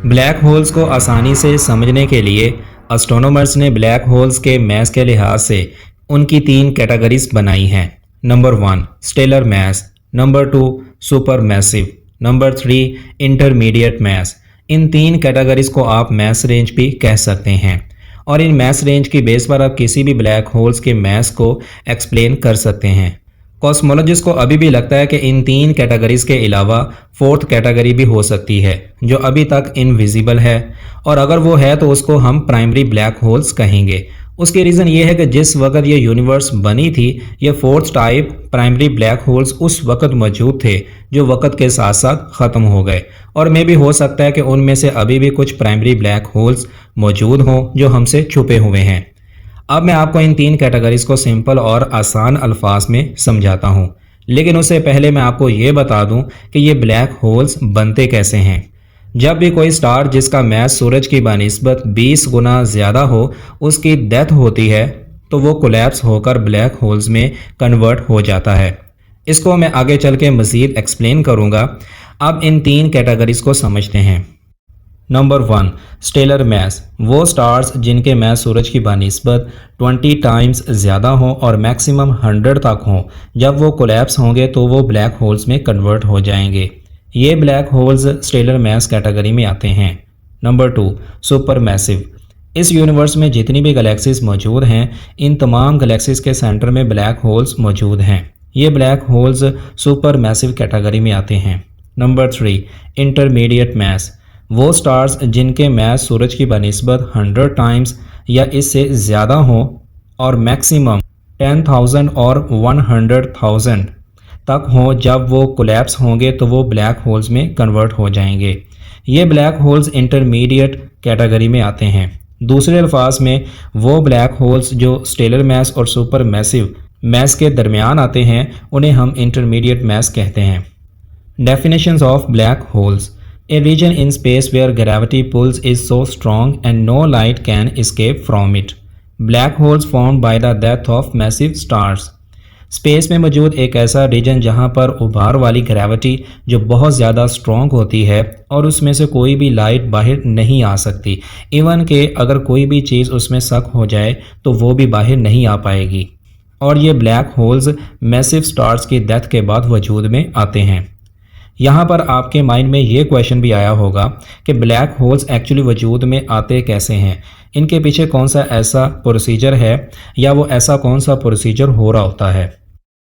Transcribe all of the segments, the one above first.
Black holes को आसानी से समझने के लिए एस्ट्रोनॉमर्स ने ब्लैक होल्स के मैस के लिहाज से उनकी तीन कैटेगरीज बनाई हैं। Number 1 stellar mass, number 2 super massive, number 3 intermediate mass. इन तीन कैटेगरीज को आप मैस रेंज भी कह सकते हैं और इन मैस रेंज की बेस पर आप किसी भी ब्लैक होल्स के मैस को एक्सप्लेन कर सकते हैं। कॉस्मोलॉजिस्ट को अभी भी लगता है कि इन तीन कैटेगरीज के अलावा फोर्थ कैटेगरी भी हो सकती है जो अभी तक इनविजिबल है, और अगर वो है तो उसको हम प्राइमरी ब्लैक होल्स कहेंगे। उसकी रीज़न ये है कि जिस वक्त ये यूनिवर्स बनी थी ये fourth type primary black holes उस वक्त मौजूद थे जो वक्त के साथ साथ ख़त्म हो गए, और मे भी हो सकता है कि उनमें से अभी भी कुछ प्राइमरी ब्लैक होल्स मौजूद हों जो हमसे छुपे हुए हैं। अब मैं आपको इन तीन कैटेगरीज को सिंपल और आसान अल्फाज में समझाता हूँ, लेकिन उससे पहले मैं आपको ये बता दूँ कि ये ब्लैक होल्स बनते कैसे हैं। जब भी कोई स्टार जिसका मैस सूरज की बनिस्बत 20 गुना ज़्यादा हो उसकी डेथ होती है तो वो कोलैप्स होकर ब्लैक होल्स में कन्वर्ट हो जाता है। इसको मैं आगे चल के मज़ीद एक्सप्लेन करूँगा। अब इन तीन कैटेगरीज को समझते हैं। नंबर 1 स्टेलर मैस, वो स्टार्स जिनके मैस सूरज की बनिस्बत 20 टाइम्स ज़्यादा हों और मैक्सिमम 100 तक हों, जब वो कोलैप्स होंगे तो वो ब्लैक होल्स में कन्वर्ट हो जाएंगे। ये black holes stellar mass category में आते हैं। नंबर 2 सुपर मैसिव, इस यूनिवर्स में जितनी भी गैलेक्सीज मौजूद हैं इन तमाम गैलेक्सीज के सेंटर में ब्लैक होल्स मौजूद हैं। ये black holes super massive category में आते हैं। नंबर 3 इंटरमीडिएट मैस, वो स्टार्स जिनके मैस सूरज की बनिस्बत 100 टाइम्स या इससे ज़्यादा हों और मैक्सिमम 10,000 और 100,000 तक हों, जब वो कोलैप्स होंगे तो वो ब्लैक होल्स में कन्वर्ट हो जाएंगे। ये ब्लैक होल्स इंटरमीडिएट कैटेगरी में आते हैं। दूसरे अल्फाज में वो ब्लैक होल्स जो स्टेलर मैस और सुपर मैसिव मैस के दरमियान आते हैं उन्हें हम इंटरमीडिएट मैस कहते हैं। Definitions of black holes, a region in space where gravity pulls is so strong and no light can escape from it. Black holes formed by the death of massive stars. Space में मौजूद एक ऐसा reason जहां पर उभार वाली gravity जो बहुत ज़्यादा स्ट्रॉन्ग होती है और उसमें से कोई भी लाइट बाहर नहीं आ सकती, इवन के अगर कोई भी चीज़ उसमें शक हो जाए तो वो भी बाहर नहीं आ पाएगी। और ये ब्लैक होल्स मैसिव स्टार्स की डेथ के बाद वजूद में आते हैं। यहाँ पर आपके माइंड में ये क्वेश्चन भी आया होगा कि ब्लैक होल्स एक्चुअली वजूद में आते कैसे हैं, इनके पीछे कौन सा ऐसा प्रोसीजर है या वो ऐसा कौन सा प्रोसीजर हो रहा होता है।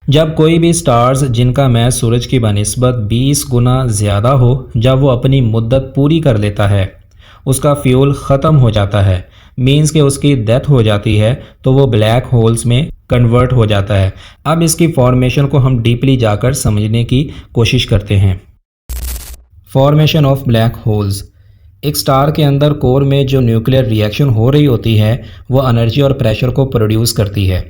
जब कोई भी स्टार्स जिनका मैस सूरज की बनिस्बत 20 गुना ज़्यादा हो, जब वो अपनी मुद्दत पूरी कर लेता है, उसका फ्यूल ख़त्म हो जाता है, मीन्स कि उसकी डेथ हो जाती है, तो वो ब्लैक होल्स में कन्वर्ट हो जाता है। अब इसकी फॉर्मेशन को हम डीपली जाकर समझने की कोशिश करते हैं। फॉर्मेशन ऑफ ब्लैक होल्स, एक स्टार के अंदर कोर में जो न्यूक्लियर रिएक्शन हो रही होती है वो एनर्जी और प्रेशर को प्रोड्यूस करती है।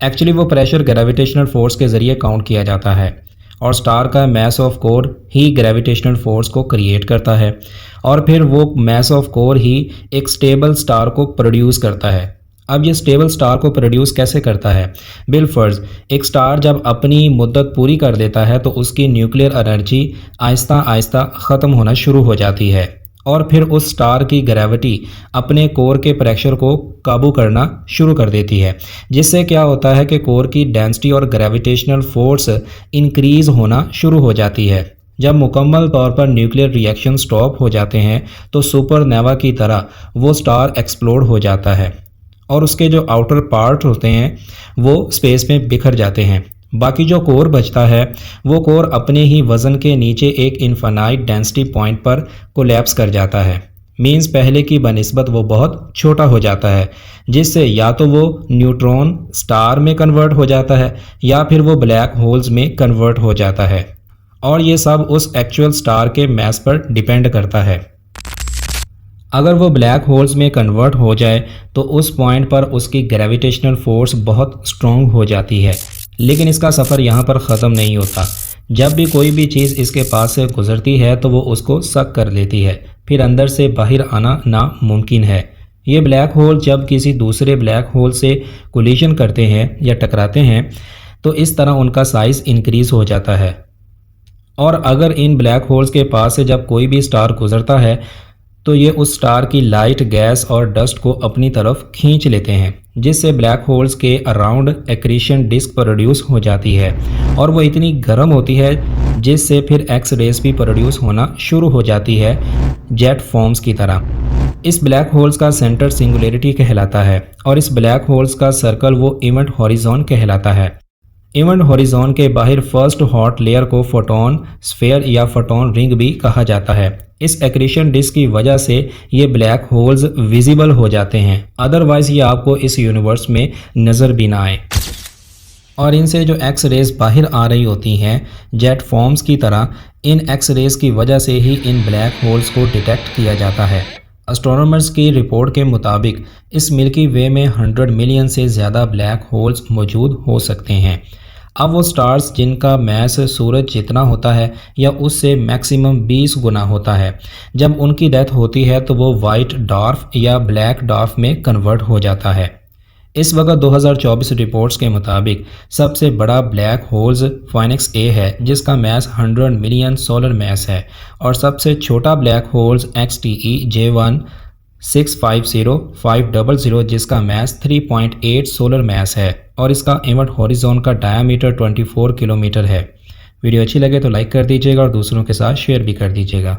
एक्चुअली वो प्रेशर ग्रेविटेशनल फोर्स के ज़रिए काउंट किया जाता है और स्टार का mass of core he gravitational force को क्रिएट करता है और फिर वो मैस ऑफ कोर ही एक स्टेबल स्टार को प्रोड्यूस करता है। अब ये स्टेबल स्टार को प्रोड्यूस कैसे करता है? बिलफर्ज, एक स्टार जब अपनी मुद्दत पूरी कर देता है तो उसकी न्यूक्लियर एनर्जी आहिस्ता आहिस्ता ख़त्म होना शुरू हो जाती है और फिर उस स्टार की ग्रेविटी अपने कोर के प्रेशर को काबू करना शुरू कर देती है, जिससे क्या होता है कि कोर की डेंसिटी और ग्रेविटेशनल फोर्स इंक्रीज़ होना शुरू हो जाती है। जब मुकम्मल तौर पर न्यूक्लियर रिएक्शन स्टॉप हो जाते हैं तो सुपरनोवा की तरह वो स्टार एक्सप्लोड हो जाता है और उसके जो आउटर पार्ट होते हैं वो स्पेस में बिखर जाते हैं। बाकी जो कोर बचता है वो कोर अपने ही वज़न के नीचे एक इनफाइनाइट डेंसिटी पॉइंट पर कोलैप्स कर जाता है। मीन्स पहले की बनिस्बत वो बहुत छोटा हो जाता है, जिससे या तो वो न्यूट्रॉन स्टार में कन्वर्ट हो जाता है या फिर वो ब्लैक होल्स में कन्वर्ट हो जाता है। और ये सब उस एक्चुअल स्टार के मैस पर डिपेंड करता है। अगर वो ब्लैक होल्स में कन्वर्ट हो जाए तो उस पॉइंट पर उसकी ग्रेविटेशनल फोर्स बहुत स्ट्रॉन्ग हो जाती है, लेकिन इसका सफ़र यहाँ पर ख़त्म नहीं होता। जब भी कोई भी चीज़ इसके पास से गुजरती है तो वो उसको सक कर लेती है, फिर अंदर से बाहर आना नामुमकिन है। ये ब्लैक होल जब किसी दूसरे ब्लैक होल से कोलिजन करते हैं या टकराते हैं तो इस तरह उनका साइज़ इंक्रीज़ हो जाता है। और अगर इन ब्लैक होल्स के पास से जब कोई भी स्टार गुजरता है तो ये उस स्टार की लाइट, गैस और डस्ट को अपनी तरफ खींच लेते हैं, जिससे ब्लैक होल्स के अराउंड एक्रीशन डिस्क प्रोड्यूस हो जाती है और वो इतनी गर्म होती है जिससे फिर एक्स रेस भी प्रोड्यूस होना शुरू हो जाती है जेट फॉर्म्स की तरह। इस ब्लैक होल्स का सेंटर सिंगुलरिटी कहलाता है और इस ब्लैक होल्स का सर्कल वो इवेंट हॉरिजॉन कहलाता है। इवेंट हॉरिजॉन के बाहर फर्स्ट हॉट लेयर को फोटोन स्फीयर या फोटोन रिंग भी कहा जाता है। इस एक्रीशन डिस्क की वजह से ये ब्लैक होल्स विजिबल हो जाते हैं, अदरवाइज ये आपको इस यूनिवर्स में नज़र भी ना आए। और इनसे जो एक्स रेज बाहर आ रही होती हैं जेट फॉर्म्स की तरह, इन एक्स रेज की वजह से ही इन ब्लैक होल्स को डिटेक्ट किया जाता है। एस्ट्रोनॉमर्स की रिपोर्ट के मुताबिक इस मिल्की वे में 100 मिलियन से ज़्यादा ब्लैक होल्स मौजूद हो सकते हैं। अब वो स्टार्स जिनका मैस सूरज जितना होता है या उससे मैक्सिमम 20 गुना होता है, जब उनकी डेथ होती है तो वो वाइट डॉर्फ या ब्लैक डॉर्फ में कन्वर्ट हो जाता है। इस वक्त 2024 रिपोर्ट्स के मुताबिक सबसे बड़ा ब्लैक होल्स फाइनेक्स ए है जिसका मैस 100 मिलियन सोलर मैस है, और सबसे छोटा ब्लैक होल्स XTE J1 650500 जिसका मैस 3.8 सोलर मैस है और इसका इवेंट हॉरिजॉन का डायमीटर 24 किलोमीटर है। वीडियो अच्छी लगे तो लाइक कर दीजिएगा और दूसरों के साथ शेयर भी कर दीजिएगा।